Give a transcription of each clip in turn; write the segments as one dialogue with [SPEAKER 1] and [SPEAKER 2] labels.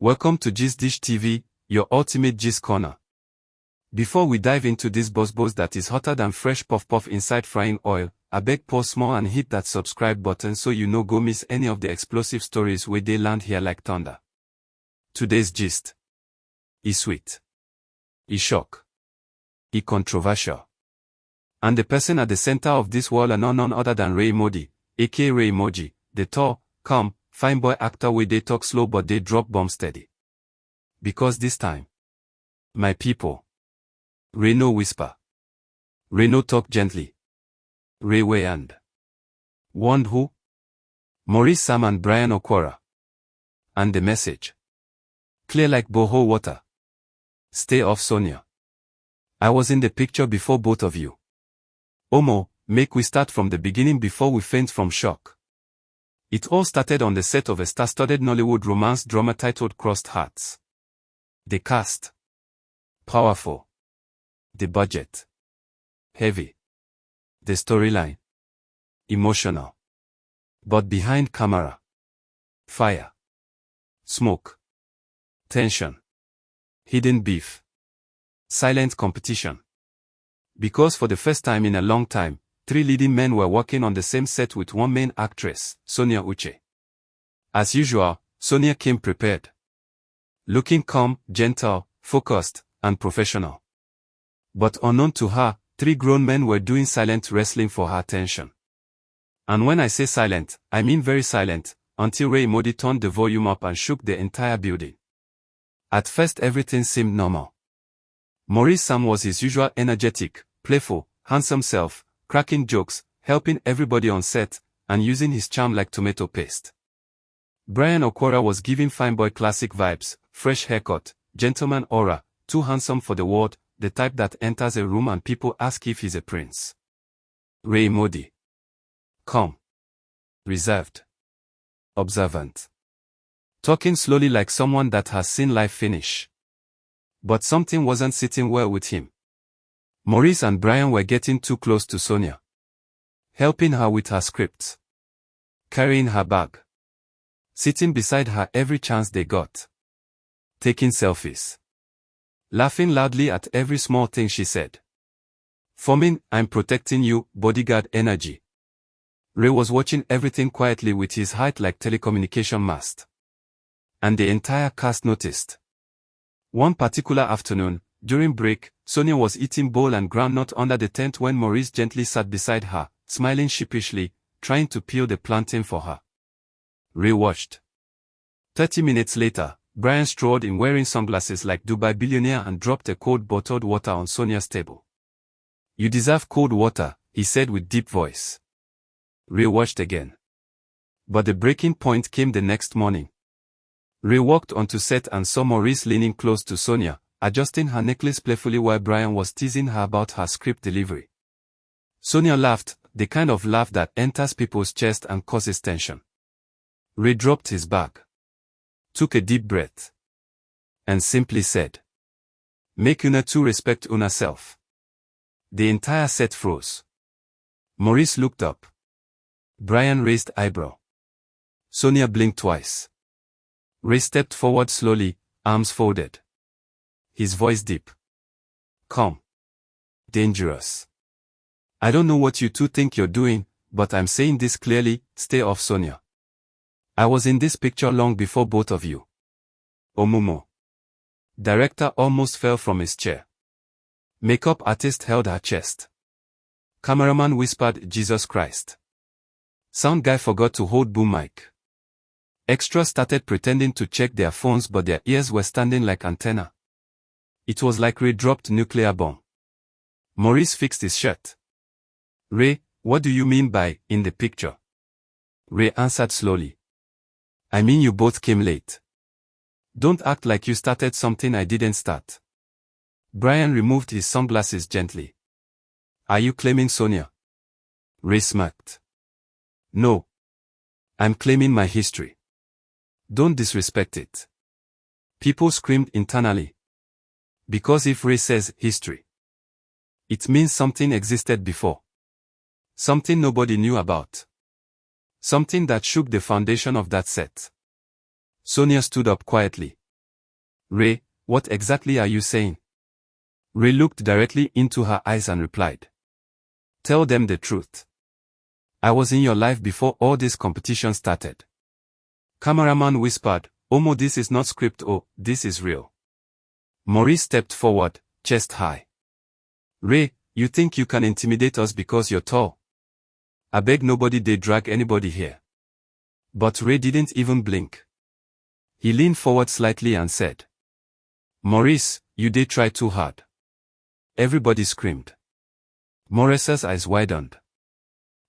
[SPEAKER 1] Welcome to Gist Dish TV, your ultimate gist corner. Before we dive into this buzz that is hotter than fresh puff inside frying oil, abeg pause small and hit that subscribe button so you no go miss any of the explosive stories where they land here like thunder. Today's gist is sweet, is shock, is controversial. And the person at the center of this world are none other than Ray Emodi, aka Ray Emodi, the tall, calm, fine boy actor where they talk slow but they drop bomb steady. Because this time, my people, Ray no whisper. Ray no talk gently. Ray way and warned who? Maurice, Sam and Bryan Okwara. And the message? Clear like boho water. Stay off Sonia. I was in the picture before both of you. Omo, make we start from the beginning before we faint from shock. It all started on the set of a star-studded Nollywood romance drama titled Crossed Hearts. The cast. Powerful. The budget. Heavy. The storyline. Emotional. But behind camera. Fire. Smoke. Tension. Hidden beef. Silent competition. Because for the first time in a long time, 3 leading men were working on the same set with one main actress, Sonia Uche. As usual, Sonia came prepared. Looking calm, gentle, focused, and professional. But unknown to her, 3 grown men were doing silent wrestling for her attention. And when I say silent, I mean very silent, until Ray Emodi turned the volume up and shook the entire building. At first everything seemed normal. Maurice Sam was his usual energetic, playful, handsome self, cracking jokes, helping everybody on set, and using his charm like tomato paste. Bryan Okwara was giving fine boy classic vibes, fresh haircut, gentleman aura, too handsome for the world, the type that enters a room and people ask if he's a prince. Ray Emodi. Calm. Reserved. Observant. Talking slowly like someone that has seen life finish. But something wasn't sitting well with him. Maurice and Bryan were getting too close to Sonia. Helping her with her scripts. Carrying her bag. Sitting beside her every chance they got. Taking selfies. Laughing loudly at every small thing she said. Forming, I'm protecting you, bodyguard energy. Ray was watching everything quietly with his height like telecommunication mast. And the entire cast noticed. One particular afternoon, during break, Sonia was eating bowl and groundnut under the tent when Maurice gently sat beside her, smiling sheepishly, trying to peel the plantain for her. Ray watched. 30 minutes later, Bryan strolled in wearing sunglasses like Dubai billionaire and dropped a cold bottled water on Sonia's table. You deserve cold water, he said with deep voice. Ray watched again. But the breaking point came the next morning. Ray walked onto set and saw Maurice leaning close to Sonia, adjusting her necklace playfully while Bryan was teasing her about her script delivery. Sonia laughed, the kind of laugh that enters people's chest and causes tension. Ray dropped his bag. Took a deep breath. And simply said, "Make una two respect una self." The entire set froze. Maurice looked up. Bryan raised eyebrow. Sonia blinked twice. Ray stepped forward slowly, arms folded. His voice deep. Calm. Dangerous. I don't know what you two think you're doing, but I'm saying this clearly, stay off Sonia. I was in this picture long before both of you. Omumo. Director almost fell from his chair. Makeup artist held her chest. Cameraman whispered, Jesus Christ. Sound guy forgot to hold boom mic. Extras started pretending to check their phones but their ears were standing like antenna. It was like Ray dropped nuclear bomb. Maurice fixed his shirt. Ray, what do you mean by, in the picture? Ray answered slowly. I mean you both came late. Don't act like you started something I didn't start. Bryan removed his sunglasses gently. Are you claiming Sonia? Ray smirked. No. I'm claiming my history. Don't disrespect it. People screamed internally. Because if Ray says history, it means something existed before. Something nobody knew about. Something that shook the foundation of that set. Sonia stood up quietly. Ray, what exactly are you saying? Ray looked directly into her eyes and replied. Tell them the truth. I was in your life before all this competition started. Cameraman whispered, Omo, this is not script, oh, this is real. Maurice stepped forward, chest high. Ray, you think you can intimidate us because you're tall? I beg nobody they drag anybody here. But Ray didn't even blink. He leaned forward slightly and said, Maurice, you did try too hard. Everybody screamed. Maurice's eyes widened.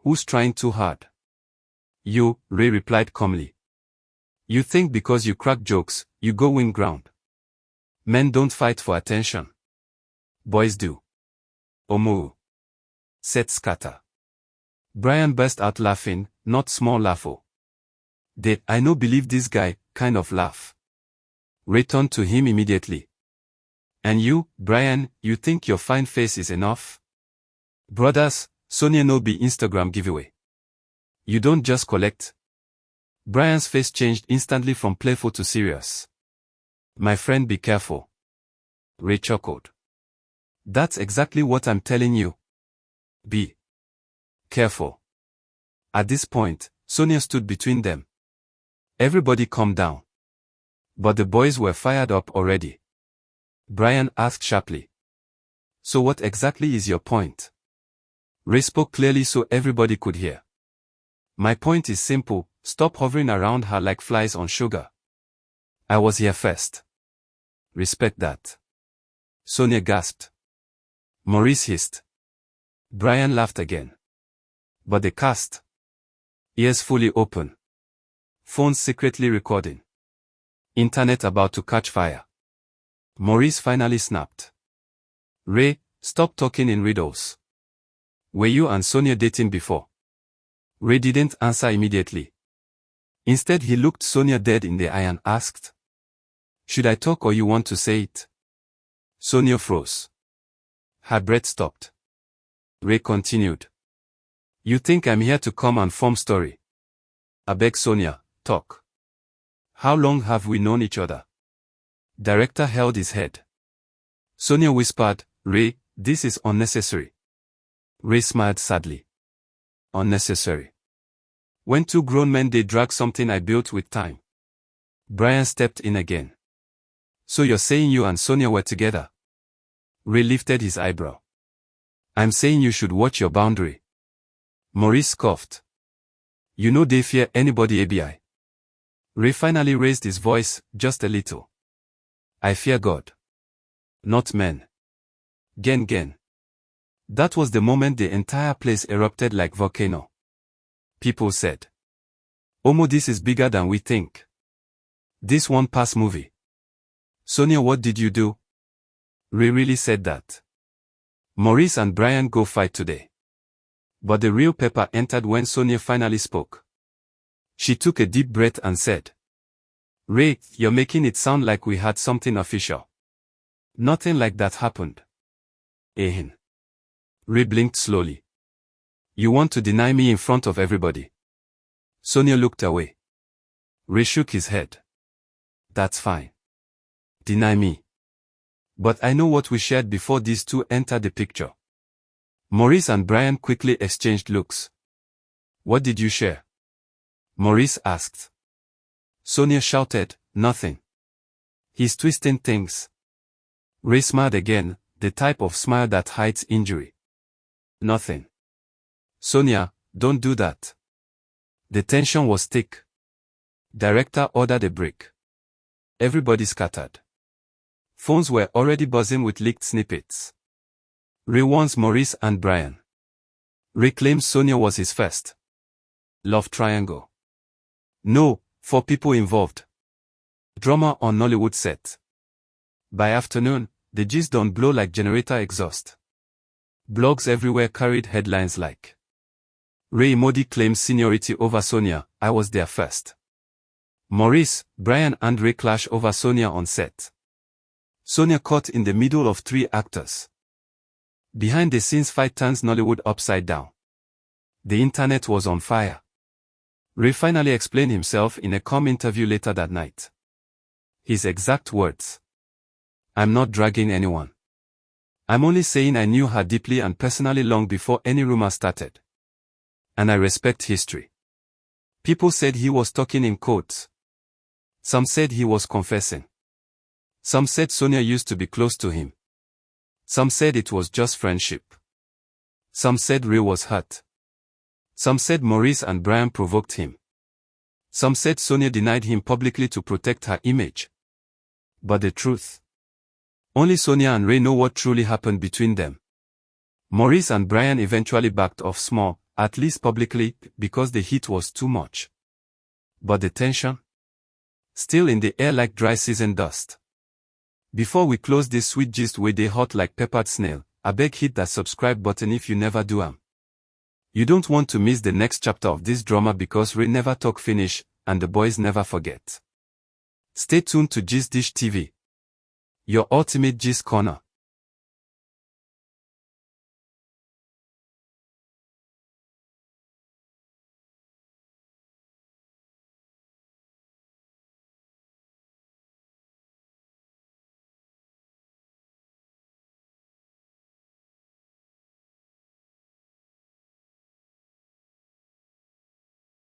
[SPEAKER 1] Who's trying too hard? You, Ray replied calmly. You think because you crack jokes, you go win ground. Men don't fight for attention. Boys do. Omo. Set scatter. Bryan burst out laughing, not small laugh. I no believe this guy, kind of laugh. Ray turned to him immediately. And you, Bryan, you think your fine face is enough? Brothers, Sonia no be Instagram giveaway. You don't just collect. Bryan's face changed instantly from playful to serious. My friend, be careful. Ray chuckled. That's exactly what I'm telling you. Be careful. At this point, Sonia stood between them. Everybody calm down. But the boys were fired up already. Bryan asked sharply. So what exactly is your point? Ray spoke clearly so everybody could hear. My point is simple, stop hovering around her like flies on sugar. I was here first. Respect that. Sonia gasped. Maurice hissed. Bryan laughed again. But the cast. Ears fully open. Phones secretly recording. Internet about to catch fire. Maurice finally snapped. Ray, stop talking in riddles. Were you and Sonia dating before? Ray didn't answer immediately. Instead he looked Sonia dead in the eye and asked. Should I talk or you want to say it? Sonia froze. Her breath stopped. Ray continued. You think I'm here to come and form story? I beg Sonia, talk. How long have we known each other? Director held his head. Sonia whispered, Ray, this is unnecessary. Ray smiled sadly. Unnecessary. When two grown men they drag something I built with time. Bryan stepped in again. So you're saying you and Sonia were together? Ray lifted his eyebrow. I'm saying you should watch your boundary. Maurice scoffed. You know they fear anybody ABI. Ray finally raised his voice, just a little. I fear God. Not men. Gen. That was the moment the entire place erupted like volcano. People said. Omo, this is bigger than we think. This won't pass movie. Sonia, what did you do? Ray really said that. Maurice and Bryan go fight today. But the real pepper entered when Sonia finally spoke. She took a deep breath and said, Ray, you're making it sound like we had something official. Nothing like that happened. Ehen. Ray blinked slowly. You want to deny me in front of everybody? Sonia looked away. Ray shook his head. That's fine. Deny me. But I know what we shared before these two entered the picture. Maurice and Bryan quickly exchanged looks. What did you share? Maurice asked. Sonia shouted, nothing. He's twisting things. Ray smiled again, the type of smile that hides injury. Nothing. Sonia, don't do that. The tension was thick. Director ordered a break. Everybody scattered. Phones were already buzzing with leaked snippets. Ray warns Maurice and Bryan. Ray claims Sonia was his first love triangle. No, 4 people involved. Drama on Nollywood set. By afternoon, the gist don't blow like generator exhaust. Blogs everywhere carried headlines like Ray Emodi claims seniority over Sonia, I was there first. Maurice, Bryan and Ray clash over Sonia on set. Sonia caught in the middle of 3 actors. Behind the scenes fight turns Nollywood upside down. The internet was on fire. Ray finally explained himself in a calm interview later that night. His exact words. I'm not dragging anyone. I'm only saying I knew her deeply and personally long before any rumor started. And I respect history. People said he was talking in quotes. Some said he was confessing. Some said Sonia used to be close to him. Some said it was just friendship. Some said Ray was hurt. Some said Maurice and Bryan provoked him. Some said Sonia denied him publicly to protect her image. But the truth? Only Sonia and Ray know what truly happened between them. Maurice and Bryan eventually backed off small, at least publicly, because the heat was too much. But the tension? Still in the air like dry season dust. Before we close this sweet gist wey dey hot like peppered snail, abeg hit that subscribe button if you never do am. You don't want to miss the next chapter of this drama because Ray never talk finish, and the boys never forget. Stay tuned to Gist Dish TV, your ultimate gist corner.